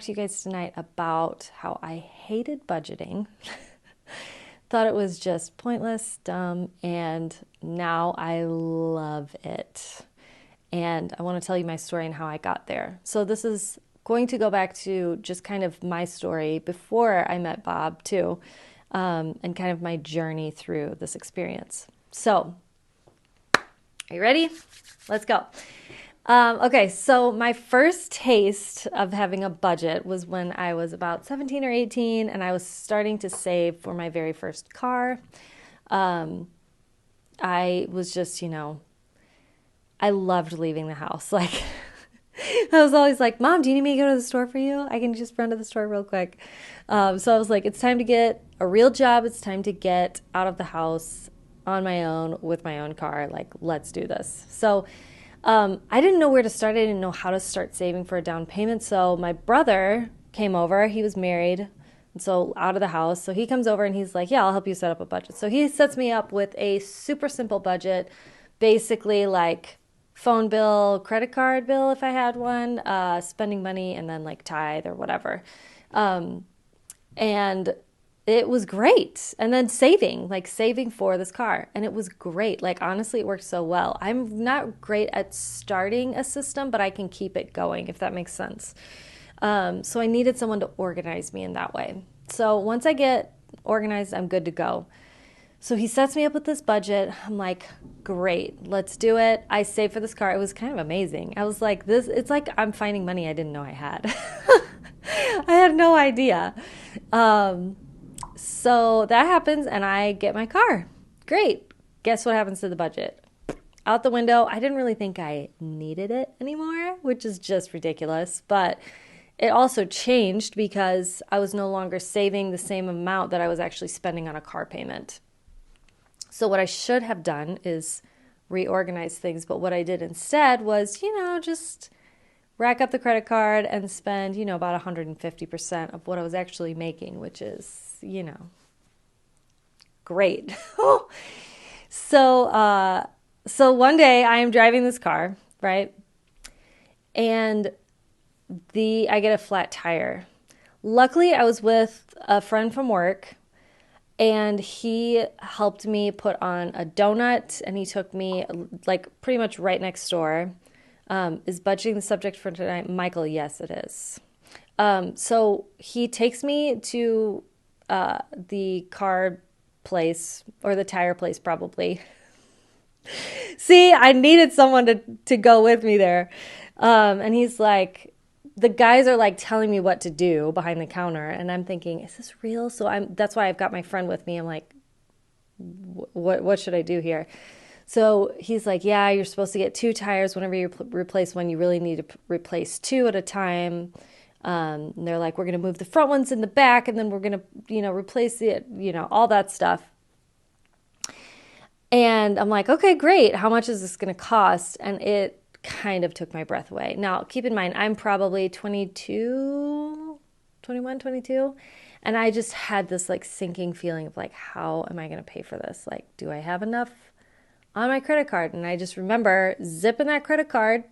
To you guys tonight about how I hated budgeting. Thought it was just pointless, dumb, and now I love it. And I want to tell you my story and how I got there. So this is going to go back to just kind of my story before I met Bob too, and kind of my journey through this experience. So, are you ready? Let's go. Okay, so my first taste of having a budget was when I was about 17 or 18 and I was starting to save for my very first car. I was just, I loved leaving the house. Like, I was always like, Mom, do you need me to go to the store for you? I can just run to the store real quick. So I was like, it's time to get a real job. It's time to get out of the house on my own with my own car. Like, let's do this. So I didn't know where to start. I didn't know how to start saving for a down payment. So my brother came over. He was married, and so out of the house. So he comes over and he's like, yeah, I'll help you set up a budget. So he sets me up with a super simple budget, basically like phone bill, credit card bill if I had one, spending money, and then like tithe or whatever. And it was great. And then saving for this car. And it was great. Like, honestly, it worked so well. I'm not great at starting a system, but I can keep it going, if that makes sense. So I needed someone to organize me in that way. So once I get organized, I'm good to go. So he sets me up with this budget. I'm like, great, let's do it. I saved for this car. It was kind of amazing. I was like, it's like I'm finding money I didn't know I had. I had no idea. So that happens and I get my car. Great. Guess what happens to the budget? Out the window. I didn't really think I needed it anymore, which is just ridiculous. But it also changed because I was no longer saving the same amount that I was actually spending on a car payment. So what I should have done is reorganize things. But what I did instead was, just rack up the credit card and spend, about 150% of what I was actually making, which is, great. So one day I am driving this car, right? And I get a flat tire. Luckily, I was with a friend from work and he helped me put on a donut and he took me like pretty much right next door. Is budgeting the subject for tonight? Michael, yes, it is. So he takes me to the car place or the tire place probably. See, I needed someone to go with me there. And he's like, the guys are like telling me what to do behind the counter. And I'm thinking, is this real? So that's why I've got my friend with me. I'm like, what should I do here? So he's like, yeah, you're supposed to get 2 tires. Whenever you replace one, you really need to replace 2 at a time. And they're like, we're going to move the front ones in the back and then we're going to, replace it, all that stuff. And I'm like, okay, great. How much is this going to cost? And it kind of took my breath away. Now, keep in mind, I'm probably 22, 21, 22. And I just had this like sinking feeling of like, how am I going to pay for this? Like, do I have enough on my credit card? And I just remember zipping that credit card.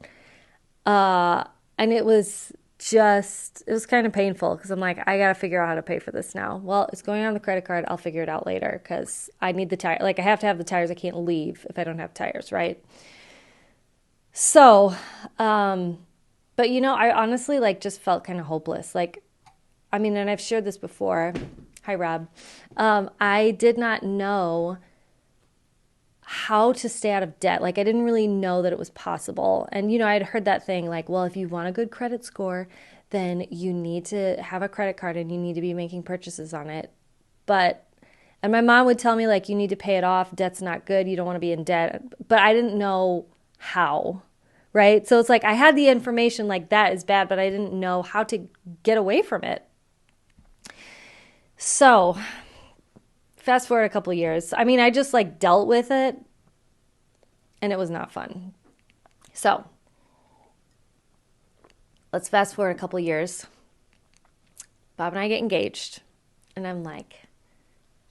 And it was kind of painful because I'm like, I got to figure out how to pay for this now. Well, it's going on the credit card. I'll figure it out later because I need the tire. Like, I have to have the tires. I can't leave if I don't have tires, right? So, but I honestly like just felt kind of hopeless. Like, I mean, and I've shared this before. Hi, Rob. I did not know how to stay out of debt. Like, I didn't really know that it was possible. And, I'd heard that thing like, well, if you want a good credit score, then you need to have a credit card and you need to be making purchases on it. And my mom would tell me like, you need to pay it off. Debt's not good. You don't want to be in debt. But I didn't know how, right? So it's like, I had the information like that is bad, but I didn't know how to get away from it. So fast forward a couple of years. I mean, I just like dealt with it and it was not fun. So let's fast forward a couple of years. Bob and I get engaged and I'm like,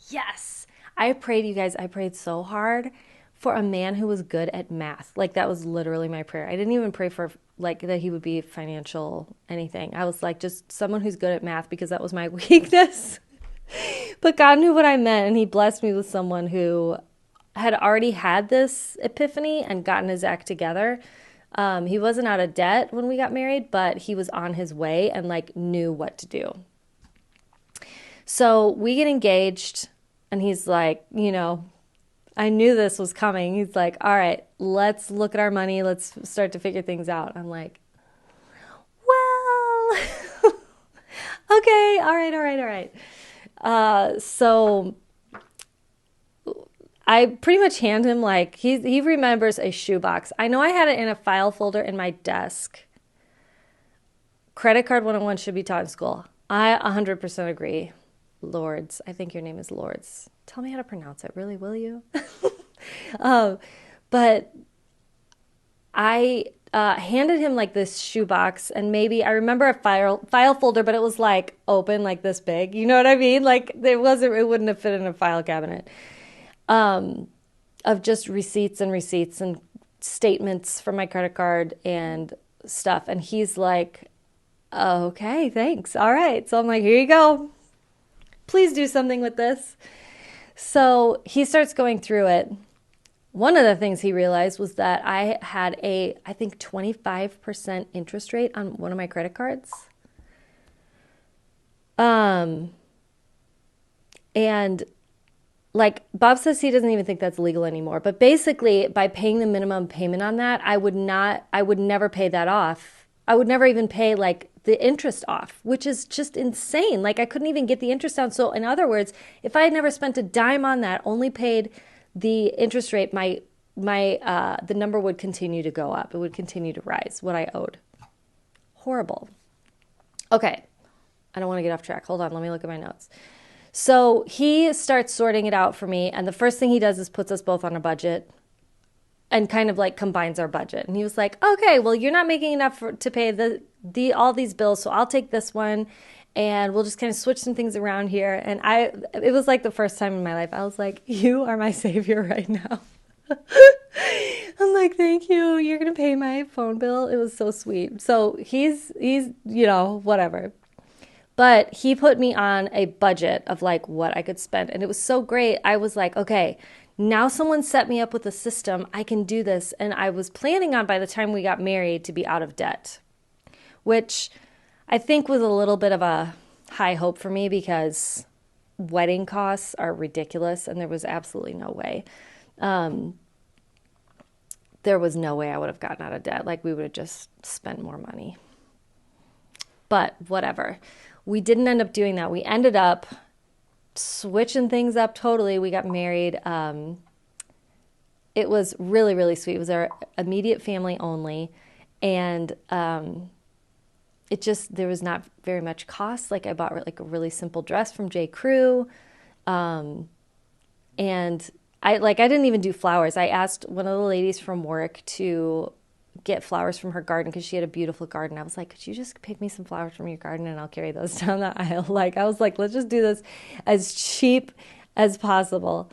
yes. I prayed so hard for a man who was good at math. Like, that was literally my prayer. I didn't even pray for like that he would be financial anything. I was like just someone who's good at math because that was my weakness. But God knew what I meant, and he blessed me with someone who had already had this epiphany and gotten his act together. He wasn't out of debt when we got married, but he was on his way and like knew what to do. So we get engaged, and he's like, I knew this was coming. He's like, all right, let's look at our money. Let's start to figure things out. I'm like, well, okay, all right. So I pretty much hand him like, he remembers a shoebox. I know I had it in a file folder in my desk. Credit card 101 should be taught in school. I 100% agree. Lords. I think your name is Lords. Tell me how to pronounce it. Really, will you? But I handed him like this shoebox, and maybe I remember a file folder, but it was like open like this big. You know what I mean? Like it wouldn't have fit in a file cabinet. Of just receipts and statements from my credit card and stuff. And he's like, okay, thanks. All right. So I'm like, here you go. Please do something with this. So he starts going through it. One of the things he realized was that I had I think 25% interest rate on one of my credit cards. And like Bob says, he doesn't even think that's legal anymore. But basically, by paying the minimum payment on that, I would never pay that off. I would never even pay like the interest off, which is just insane. Like I couldn't even get the interest down. So in other words, if I had never spent a dime on that, only paid the interest rate, the number would continue to go up. It would continue to rise, what I owed. Horrible. Okay. I don't want to get off track. Hold on. Let me look at my notes. So he starts sorting it out for me. And the first thing he does is puts us both on a budget and kind of like combines our budget. And he was like, okay, well, you're not making enough to pay all these bills. So I'll take this one and we'll just kind of switch some things around here. And it was like the first time in my life, I was like, you are my savior right now. I'm like, thank you. You're going to pay my phone bill. It was so sweet. So he's, whatever. But he put me on a budget of like what I could spend. And it was so great. I was like, okay, now someone set me up with a system. I can do this. And I was planning on by the time we got married to be out of debt, which I think was a little bit of a high hope for me because wedding costs are ridiculous. And there was absolutely no way. There was no way I would have gotten out of debt. Like we would have just spent more money. But whatever. We didn't end up doing that. We ended up switching things up totally. We got married. It was really, really sweet. It was our immediate family only. And there was not very much cost. Like I bought like a really simple dress from J. Crew. And I didn't even do flowers. I asked one of the ladies from work to get flowers from her garden because she had a beautiful garden. I was like, could you just pick me some flowers from your garden and I'll carry those down the aisle? Like, I was like, let's just do this as cheap as possible.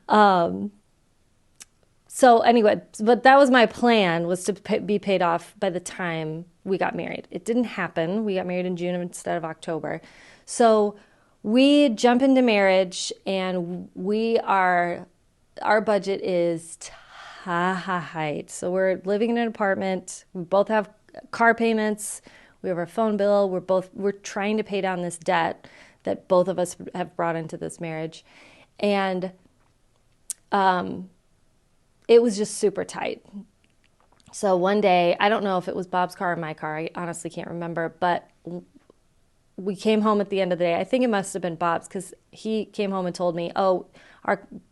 So anyway, but that was my plan, was to be paid off by the time we got married. It didn't happen. We got married in June instead of October. So we jump into marriage and our budget is tight. So we're living in an apartment. We both have car payments. We have our phone bill. We're trying to pay down this debt that both of us have brought into this marriage. And it was just super tight. So one day, I don't know if it was Bob's car or my car. I honestly can't remember. But we came home at the end of the day. I think it must have been Bob's because he came home and told me, oh,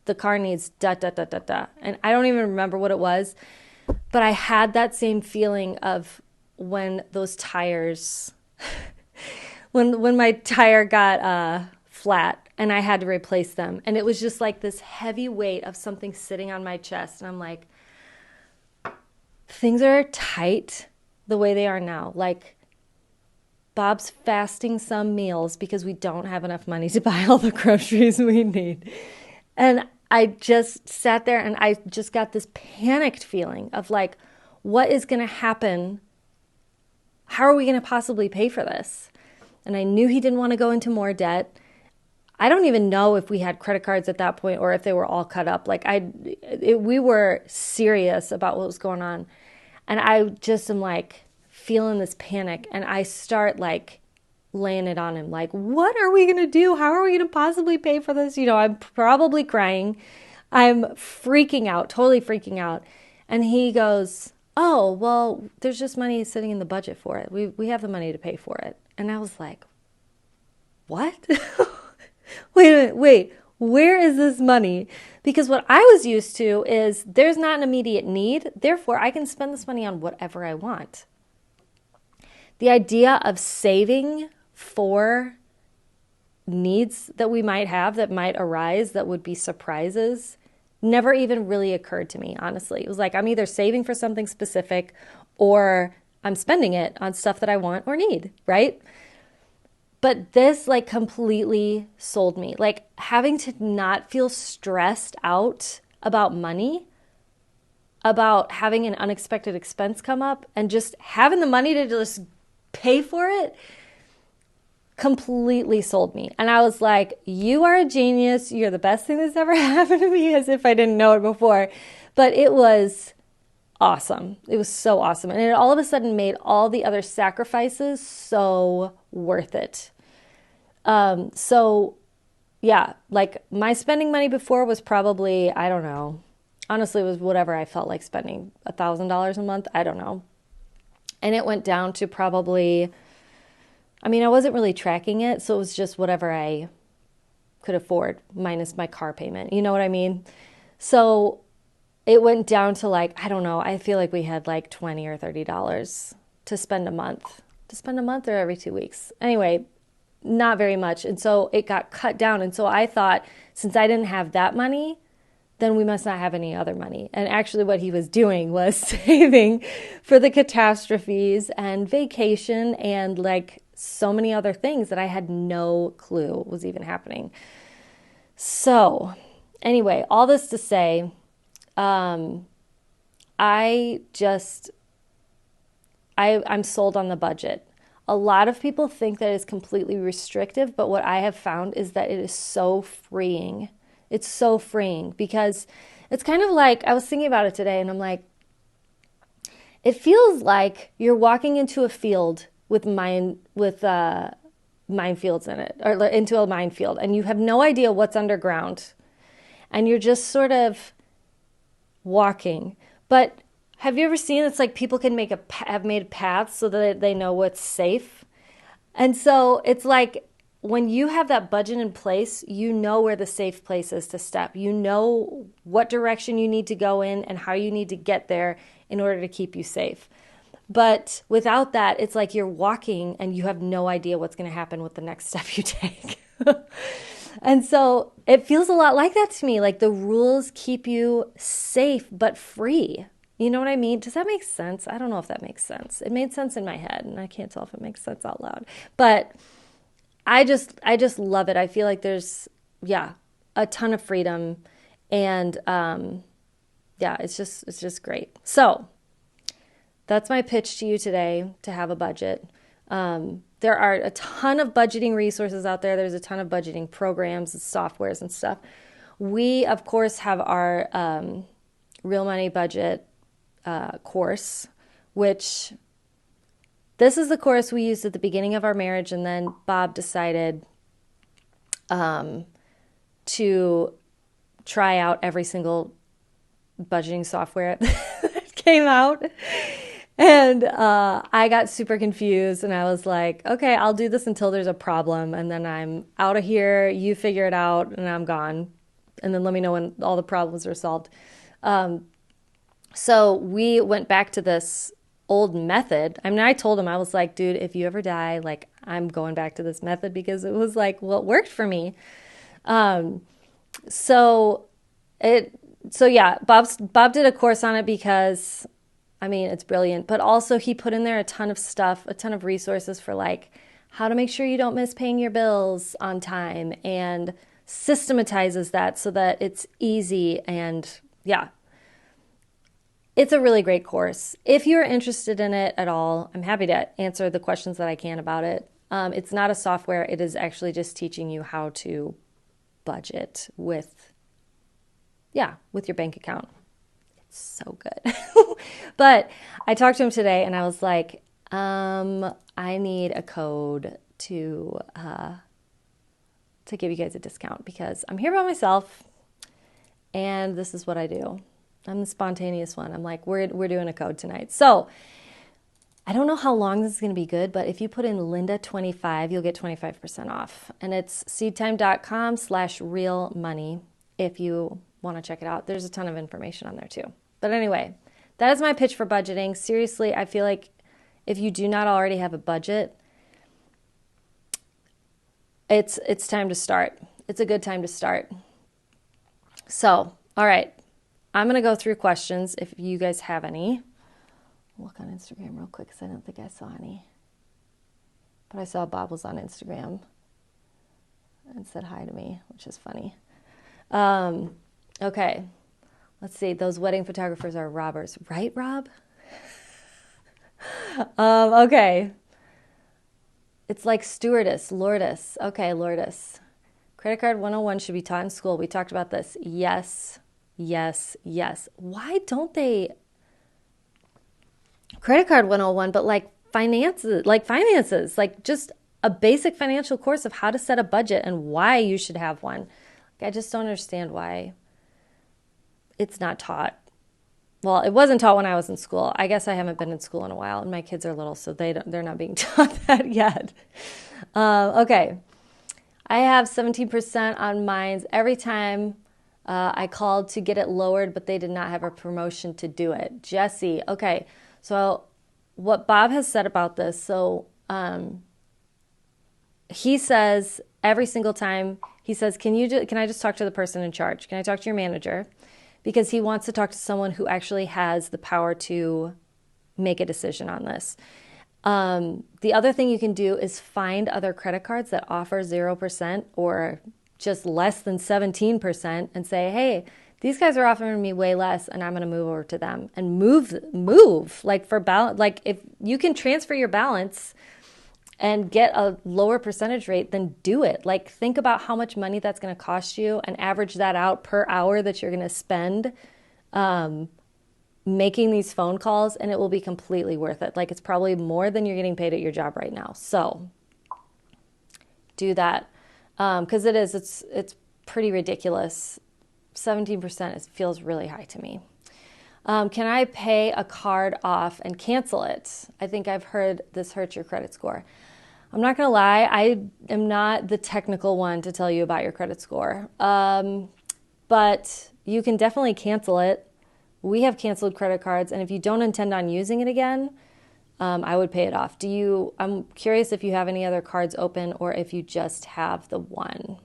the car needs da, da, da, da, da. And I don't even remember what it was. But I had that same feeling of when those tires, when my tire got flat and I had to replace them. And it was just like this heavy weight of something sitting on my chest. And I'm like, things are tight the way they are now. Like, Bob's fasting some meals because we don't have enough money to buy all the groceries we need. And I just sat there and I just got this panicked feeling of like, what is going to happen how are we going to possibly pay for this? And I knew he didn't want to go into more debt. I don't even know if we had credit cards at that point or if they were all cut up. Like we were serious about what was going on. And I just am like feeling this panic, and I start like laying it on him. Like, what are we going to do? How are we going to possibly pay for this? I'm probably crying. I'm freaking out, totally freaking out. And he goes, oh, well, there's just money sitting in the budget for it. We have the money to pay for it. And I was like, what? Wait a minute, wait, where is this money? Because what I was used to is there's not an immediate need, therefore I can spend this money on whatever I want. The idea of saving for needs that we might have, that might arise, that would be surprises, never even really occurred to me, honestly. It was like I'm either saving for something specific or I'm spending it on stuff that I want or need, right? But this like completely sold me. Like having to not feel stressed out about money, about having an unexpected expense come up, and just having the money to just pay for it completely sold me. And I was like, you are a genius. You're the best thing that's ever happened to me, as if I didn't know it before. But it was awesome. It was so awesome. And it all of a sudden made all the other sacrifices so worth it. So yeah, like my spending money before was probably, I don't know, honestly, it was whatever I felt like spending, $1,000 a month. I don't know. And it went down to probably, I wasn't really tracking it. So it was just whatever I could afford minus my car payment. You know what I mean? So it went down to like, I don't know. I feel like we had like $20 or $30 to spend a month, or every 2 weeks. Anyway, not very much. And so it got cut down. And so I thought, since I didn't have that money, then we must not have any other money. And actually what he was doing was saving for the catastrophes and vacation and like so many other things that I had no clue was even happening. So anyway, all this to say, I'm sold on the budget. A lot of people think that it's completely restrictive, but what I have found is that it is so freeing. It's so freeing because it's kind of like, I was thinking about it today and I'm like, it feels like you're walking into a field with minefields in it, or into a minefield, and you have no idea what's underground. And you're just sort of walking. But have you ever seen, it's like people can have made paths so that they know what's safe? And so it's like when you have that budget in place, you know where the safe place is to step. You know what direction you need to go in and how you need to get there in order to keep you safe. But without that, it's like you're walking and you have no idea what's going to happen with the next step you take. And so it feels a lot like that to me. Like the rules keep you safe but free. You know what I mean? Does that make sense? I don't know if that makes sense. It made sense in my head, and I can't tell if it makes sense out loud. But I just love it. I feel like there's, a ton of freedom, and it's just great. So that's my pitch to you today, to have a budget. There are a ton of budgeting resources out there. There's a ton of budgeting programs and softwares and stuff. We, of course, have our Real Money Budget course, which this is the course we used at the beginning of our marriage, and then Bob decided to try out every single budgeting software that came out. And I got super confused, and I was like, okay, I'll do this until there's a problem, and then I'm out of here, you figure it out, and I'm gone. And then let me know when all the problems are solved. So we went back to this old method. I told him, I was like, dude, if you ever die, like, I'm going back to this method because it was like what worked for me. Bob did a course on it because, it's brilliant. But also he put in there a ton of stuff, a ton of resources for like how to make sure you don't miss paying your bills on time, and systematizes that so that it's easy. And It's a really great course. If you're interested in it at all, I'm happy to answer the questions that I can about it. It's not a software, it is actually just teaching you how to budget with, yeah, with your bank account. It's so good. But I talked to him today and I was like, I need a code to give you guys a discount because I'm here by myself and this is what I do. I'm the spontaneous one. I'm like, we're doing a code tonight. So I don't know how long this is going to be good, but if you put in Linda25, you'll get 25% off. And it's seedtime.com/real money if you want to check it out. There's a ton of information on there too. But anyway, that is my pitch for budgeting. Seriously, I feel like if you do not already have a budget, it's time to start. It's a good time to start. So, all right. I'm going to go through questions if you guys have any. Look on Instagram real quick because I don't think I saw any. But I saw Bob was on Instagram and said hi to me, which is funny. Okay. Let's see. Those wedding photographers are robbers. Right, Rob? Okay. It's like stewardess, Lourdes. Okay, Lourdes. Credit card 101 should be taught in school. We talked about this. Yes, yes, yes. Why don't they credit card 101, but like finances, like just a basic financial course of how to set a budget and why you should have one. Like, I just don't understand why it's not taught. Well, it wasn't taught when I was in school. I guess I haven't been in school in a while, and my kids are little, so they're not being taught that yet. Okay. I have 17% on mines every time I called to get it lowered, but they did not have a promotion to do it. Jesse, okay. So what Bob has said about this, so he says every single time, he says, can I just talk to the person in charge? Can I talk to your manager? Because he wants to talk to someone who actually has the power to make a decision on this. The other thing you can do is find other credit cards that offer 0% or just less than 17% and say, hey, these guys are offering me way less and I'm going to move over to them and move like for balance. Like if you can transfer your balance and get a lower percentage rate, then do it. Like think about how much money that's going to cost you and average that out per hour that you're going to spend making these phone calls, and it will be completely worth it. Like it's probably more than you're getting paid at your job right now. So do that because it's pretty ridiculous. 17% feels really high to me. Can I pay a card off and cancel it? I think I've heard this hurts your credit score. I'm not going to lie. I am not the technical one to tell you about your credit score. But you can definitely cancel it. We have canceled credit cards, and if you don't intend on using it again, I would pay it off. I'm curious if you have any other cards open or if you just have the one.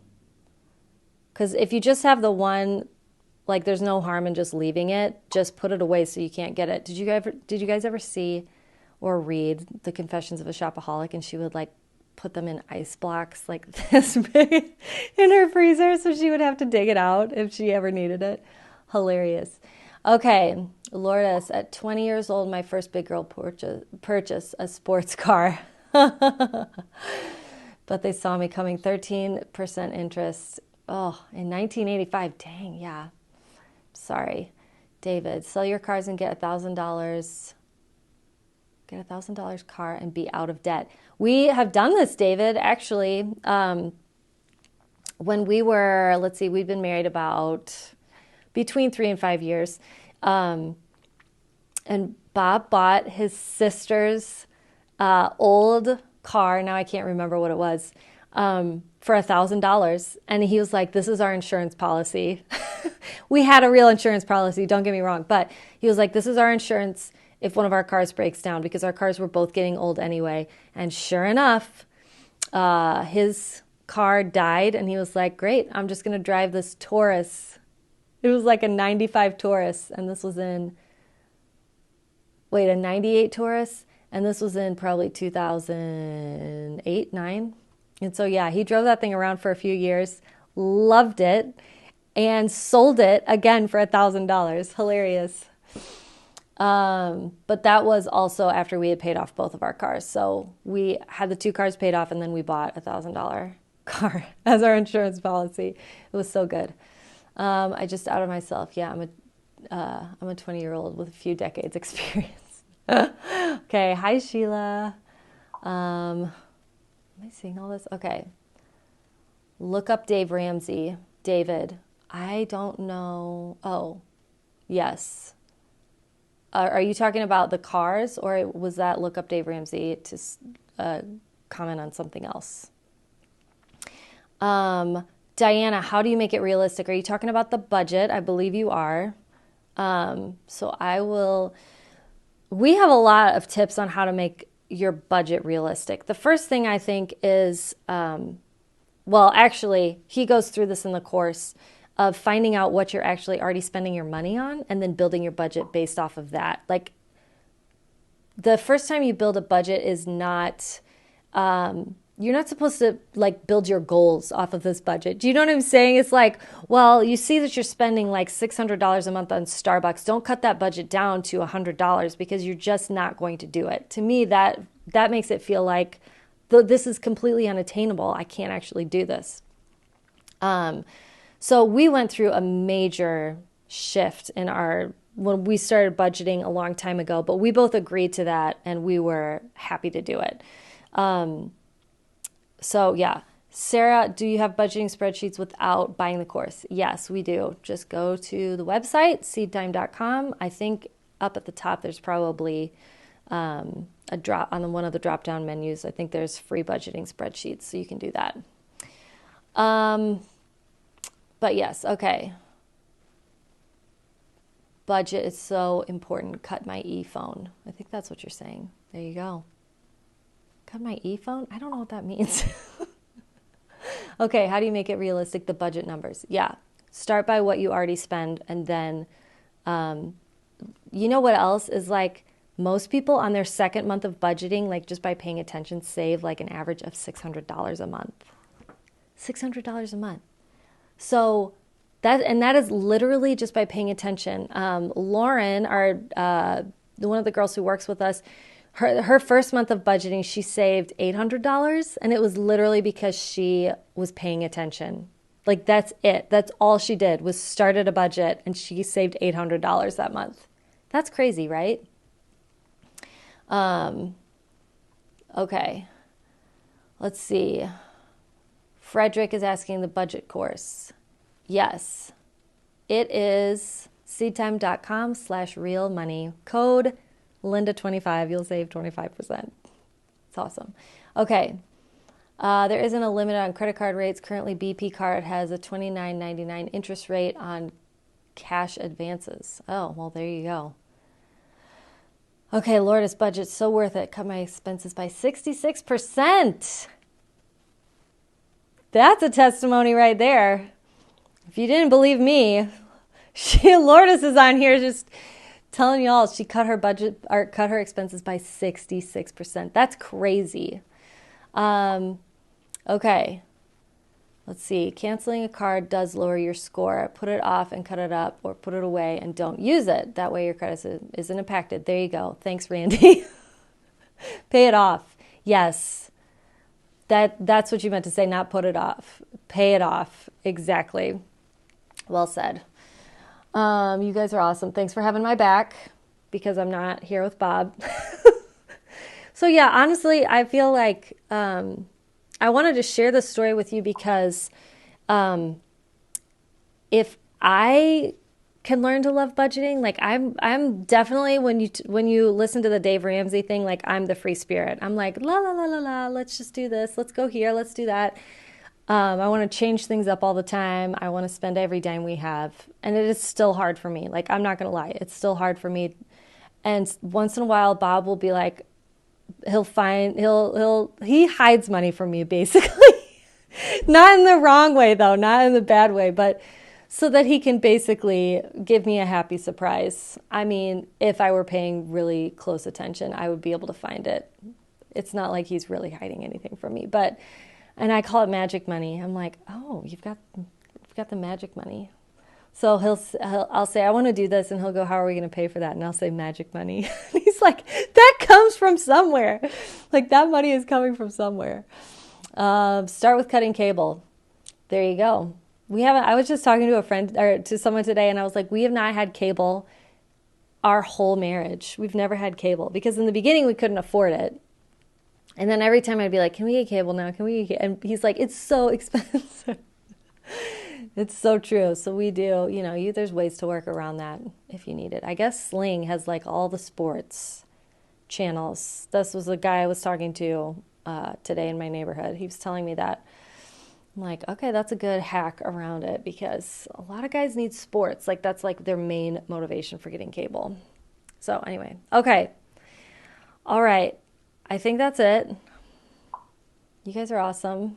Because if you just have the one, like there's no harm in just leaving it. Just put it away so you can't get it. Did you guys ever see or read The Confessions of a Shopaholic? And she would like put them in ice blocks like this big in her freezer so she would have to dig it out if she ever needed it. Hilarious. Okay, Lourdes, at 20 years old, my first big girl purchased a sports car. But they saw me coming 13% interest. Oh, in 1985. Dang, yeah. Sorry. David, sell your cars and get $1,000. Get a $1,000 car and be out of debt. We have done this, David, actually. When we were, let's see, we've been married about between 3 and 5 years. And Bob bought his sister's old car. Now I can't remember what it was. For $1,000. And he was like, this is our insurance policy. We had a real insurance policy, don't get me wrong. But he was like, this is our insurance if one of our cars breaks down, because our cars were both getting old anyway. And sure enough, his car died. And he was like, great, I'm just going to drive this Taurus. It was like a 95 Taurus. And this was a 98 Taurus. And this was in probably 2008, 9. And so, yeah, he drove that thing around for a few years, loved it, and sold it again for $1,000. Hilarious. But that was also after we had paid off both of our cars. So we had the two cars paid off, and then we bought $1,000 car as our insurance policy. It was so good. I just outed myself. Yeah, I'm a 20-year-old with a few decades experience. Okay, hi Sheila. Am I seeing all this? Okay. Look up Dave Ramsey. David. I don't know. Oh, yes. Are you talking about the cars, or was that look up Dave Ramsey to comment on something else? Diana, how do you make it realistic? Are you talking about the budget? I believe you are. So I will. We have a lot of tips on how to make your budget realistic. The first thing I think is, well, actually, he goes through this in the course of finding out what you're actually already spending your money on and then building your budget based off of that. Like, the first time you build a budget is not, you're not supposed to like build your goals off of this budget. Do you know what I'm saying? It's like, well, you see that you're spending like $600 a month on Starbucks. Don't cut that budget down to $100 because you're just not going to do it. To me, that makes it feel like this is completely unattainable. I can't actually do this. So we went through a major shift in when we started budgeting a long time ago, but we both agreed to that and we were happy to do it. So yeah, Sarah, do you have budgeting spreadsheets without buying the course? Yes, we do. Just go to the website, seedtime.com. I think up at the top, there's probably a drop on one of the drop-down menus. I think there's free budgeting spreadsheets, so you can do that. But yes, okay. Budget is so important. Cut my e-phone. I think that's what you're saying. There you go. Cut my e-phone? I don't know what that means. Okay, how do you make it realistic? The budget numbers. Yeah. Start by what you already spend, and then you know what else is like most people on their second month of budgeting, like just by paying attention, save like an average of $600 a month. $600 a month. So that is literally just by paying attention. Lauren, one of the girls who works with us, her first month of budgeting, she saved $800, and it was literally because she was paying attention. Like, that's it. That's all she did was started a budget, and she saved $800 that month. That's crazy, right? Okay. Let's see. Frederick is asking the budget course. Yes. It is seedtime.com/real money. Code Linda25. You'll save 25%. It's awesome. Okay. There isn't a limit on credit card rates. Currently, BP card has a $29.99 interest rate on cash advances. Oh, well, there you go. Okay, Lourdes, budget's so worth it. Cut my expenses by 66%. That's a testimony right there. If you didn't believe me, Lourdes is on here just telling y'all she cut her budget or cut her expenses by 66%. That's crazy. Okay. Let's see. Canceling a card does lower your score. Put it off and cut it up, or put it away and don't use it. That way your credit isn't impacted. There you go. Thanks, Randy. Pay it off. Yes. That's what you meant to say, not put it off. Pay it off. Exactly. Well said. You guys are awesome. Thanks for having my back, because I'm not here with Bob. So yeah, honestly, I feel like I wanted to share this story with you because if I can learn to love budgeting, like I'm definitely, when you listen to the Dave Ramsey thing, like I'm the free spirit. I'm like, la la la la la, let's just do this. Let's go here. Let's do that. I want to change things up all the time. I want to spend every dime we have. And it is still hard for me. Like, I'm not going to lie. It's still hard for me. And once in a while, Bob will be like, he hides money from me, basically. Not in the wrong way, though. Not in the bad way, but so that he can basically give me a happy surprise. I mean, if I were paying really close attention, I would be able to find it. It's not like he's really hiding anything from me, and I call it magic money. I'm like, oh, you've got the magic money. So I'll say, I want to do this. And he'll go, how are we going to pay for that? And I'll say, magic money. He's like, that comes from somewhere. Like that money is coming from somewhere. Start with cutting cable. There you go. We haven't, I was just talking to a friend or to someone today and I was like, we have not had cable our whole marriage. We've never had cable because in the beginning we couldn't afford it. And then every time I'd be like, can we get cable now? Can we get cable? And he's like, it's so expensive. It's so true. So we do, there's ways to work around that if you need it. I guess Sling has like all the sports channels. This was a guy I was talking to today in my neighborhood. He was telling me that. I'm like, okay, that's a good hack around it because a lot of guys need sports. Like that's like their main motivation for getting cable. So anyway, okay. All right. I think that's it. You guys are awesome.